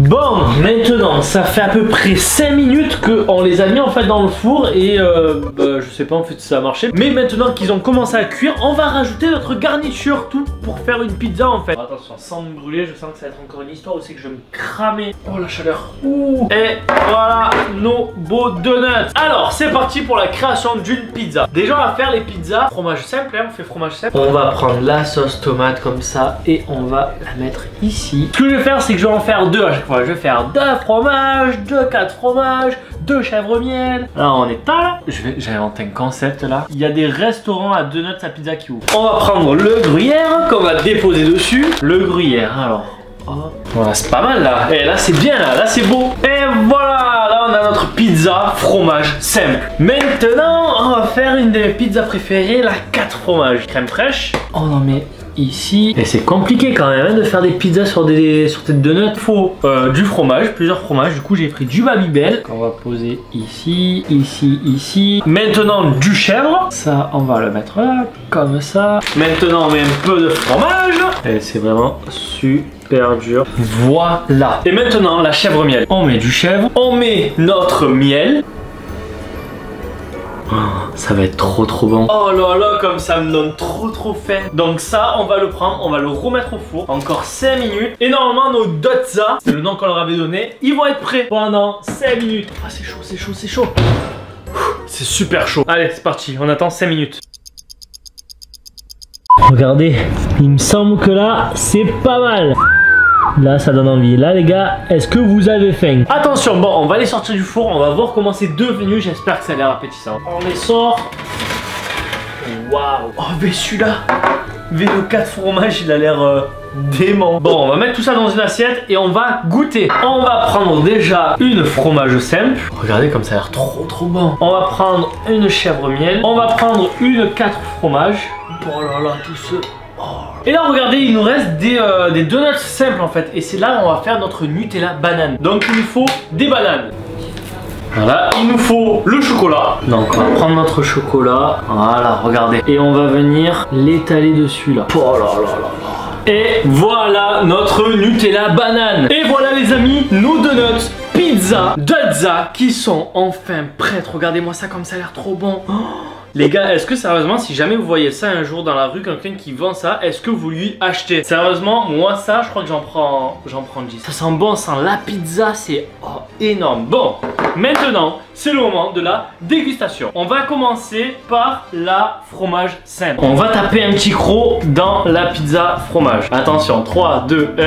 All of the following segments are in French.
Bon, maintenant, ça fait à peu près 5 minutes qu'on les a mis en fait dans le four et je sais pas en fait si ça a marché. Mais maintenant qu'ils ont commencé à cuire, on va rajouter notre garniture, tout pour faire une pizza en fait. Attention, sans me brûler, je sens que ça va être encore une histoire aussi que je vais me cramer. Oh la chaleur. Ouh. Et voilà nos beaux donuts. Alors, c'est parti pour la création d'une pizza. Déjà, on va faire les pizzas fromage simple, hein, on fait fromage simple. On va prendre la sauce tomate comme ça et on va la mettre ici. Ce que je vais faire, c'est que je vais en faire 2 à chaque fois. Je vais faire 2 fromages, 2 4 fromages, 2 chèvre miel. Alors on est pas là. J'ai inventé un concept là. Il y a des restaurants à donuts à pizza qui ouvrent. On va prendre le gruyère qu'on va déposer dessus. Le gruyère, alors. Oh. Voilà, c'est pas mal là. Et là c'est bien là c'est beau. Et voilà, là on a notre pizza fromage simple. Maintenant on va faire une de mes pizzas préférées, la 4 fromages. Crème fraîche. On en met ici. Et c'est compliqué quand même hein, de faire des pizzas sur tes donuts. Il faut du fromage, plusieurs fromages. Du coup j'ai pris du Babybel qu'on va poser ici, ici. Maintenant du chèvre. Ça on va le mettre là, comme ça. Maintenant on met un peu de fromage. Et c'est vraiment super dur. Voilà. Et maintenant la chèvre miel. On met du chèvre. On met notre miel. Oh, ça va être trop bon. Oh là là, comme ça me donne trop faim. Donc ça, on va le prendre, on va le remettre au four. Encore 5 minutes. Et normalement, nos dotzas, c'est le nom qu'on leur avait donné, ils vont être prêts pendant 5 minutes. Ah, c'est chaud, c'est chaud, c'est chaud. C'est super chaud. Allez, c'est parti, on attend 5 minutes. Regardez, il me semble que là, c'est pas mal. Là ça donne envie. Là les gars, est-ce que vous avez faim? Attention, bon on va les sortir du four. On va voir comment c'est devenu. J'espère que ça a l'air appétissant. On les sort. Waouh. Oh mais celui-là V4 fromage il a l'air dément. Bon on va mettre tout ça dans une assiette et on va goûter. On va prendre déjà une fromage simple. Regardez comme ça a l'air trop bon. On va prendre une chèvre miel. On va prendre une 4 fromages. Oh là là tout ce... Et là regardez, il nous reste des donuts simples en fait. Et c'est là où on va faire notre Nutella banane. Donc il nous faut des bananes. Voilà, il nous faut le chocolat. Donc on va prendre notre chocolat. Voilà, regardez. Et on va venir l'étaler dessus là. Oh là là là là. Et voilà notre Nutella banane. Et voilà les amis, nos donuts pizza Dutza qui sont enfin prêtes. Regardez-moi ça comme ça a l'air trop bon. Oh. Les gars, est-ce que sérieusement, si jamais vous voyez ça un jour dans la rue, quelqu'un qui vend ça, est-ce que vous lui achetez? Sérieusement, moi ça, je crois que j'en prends 10. Ça sent bon, ça sent la pizza, c'est énorme. Bon, maintenant, c'est le moment de la dégustation. On va commencer par la fromage simple. On va taper un petit croc dans la pizza fromage. Attention, 3, 2, 1.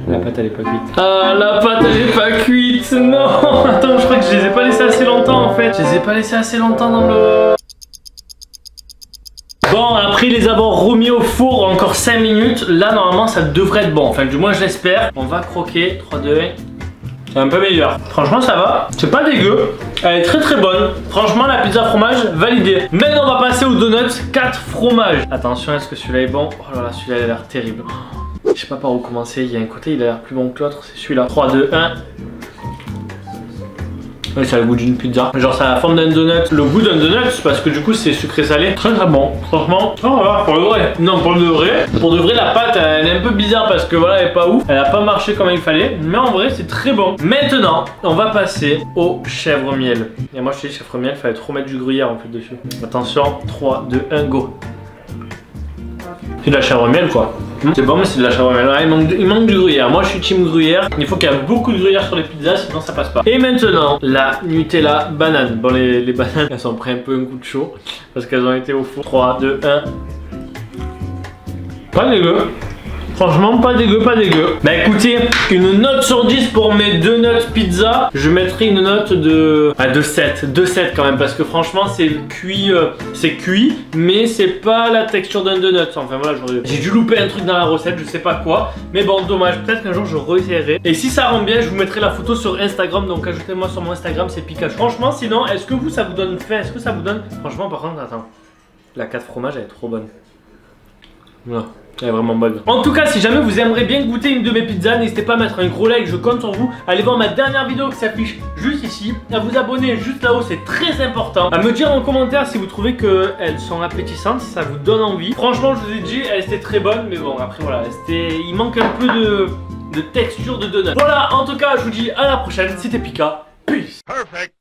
La pâte elle est pas cuite. Ah la pâte elle est pas cuite. Non. Attends, je crois que je les ai pas laissés assez longtemps en fait. Je les ai pas laissés assez longtemps dans le... Bon, après les avoir remis au four encore 5 minutes, là normalement ça devrait être bon. Enfin du moins je l'espère. On va croquer. 3, 2, 1. C'est un peu meilleur. Franchement ça va. C'est pas dégueu. Elle est très bonne. Franchement la pizza fromage validée. Maintenant on va passer aux donuts 4 fromages. Attention, est-ce que celui-là est bon? Oh là là, celui-là il a l'air terrible. Je sais pas par où commencer, il y a un côté il a l'air plus bon que l'autre, c'est celui-là. 3, 2, 1. Oui, ça a le goût d'une pizza. Genre ça a la forme d'un donut. Le goût d'un donut parce que du coup c'est sucré salé. Très bon, franchement. Oh voilà, pour le vrai. Non, pour le vrai. Pour de vrai la pâte elle est un peu bizarre parce que voilà elle est pas ouf. Elle a pas marché comme il fallait. Mais en vrai c'est très bon. Maintenant on va passer au chèvre miel. Et moi je te dis chèvre miel, il fallait trop mettre du gruyère en plus dessus. Attention, 3, 2, 1, go. C'est de la chèvre miel quoi. C'est bon mais c'est de la chèvre miel. Ah, il manque du gruyère. Moi je suis team gruyère. Il faut qu'il y ait beaucoup de gruyère sur les pizzas sinon ça passe pas. Et maintenant la Nutella banane. Bon les bananes elles ont pris un peu un coup de chaud parce qu'elles ont été au four. 3, 2, 1. Pas dégueu. Franchement pas dégueu, pas dégueu. Bah écoutez, une note sur 10 pour mes donuts pizza. Je mettrai une note de 7. De 7 quand même parce que franchement c'est cuit, mais c'est pas la texture d'un donut. Enfin voilà, j'ai dû louper un truc dans la recette, je sais pas quoi. Mais bon dommage, peut-être qu'un jour je réessayerai. Et si ça rend bien, je vous mettrai la photo sur Instagram. Donc ajoutez-moi sur mon Instagram, c'est Pikachu. Franchement sinon, est-ce que vous ça vous donne faim? Est-ce que ça vous donne... Franchement par contre, attends. La 4 fromage elle est trop bonne. Voilà. Elle est vraiment bonne. En tout cas, si jamais vous aimeriez bien goûter une de mes pizzas, n'hésitez pas à mettre un gros like, je compte sur vous. Allez voir ma dernière vidéo qui s'affiche juste ici, à vous abonner juste là-haut, c'est très important. À me dire en commentaire si vous trouvez qu'elles sont appétissantes, si ça vous donne envie. Franchement, je vous ai dit, elles étaient très bonnes, mais bon, après voilà, il manque un peu de texture de donut. Voilà, en tout cas, je vous dis à la prochaine, c'était Pika. Peace. Perfect.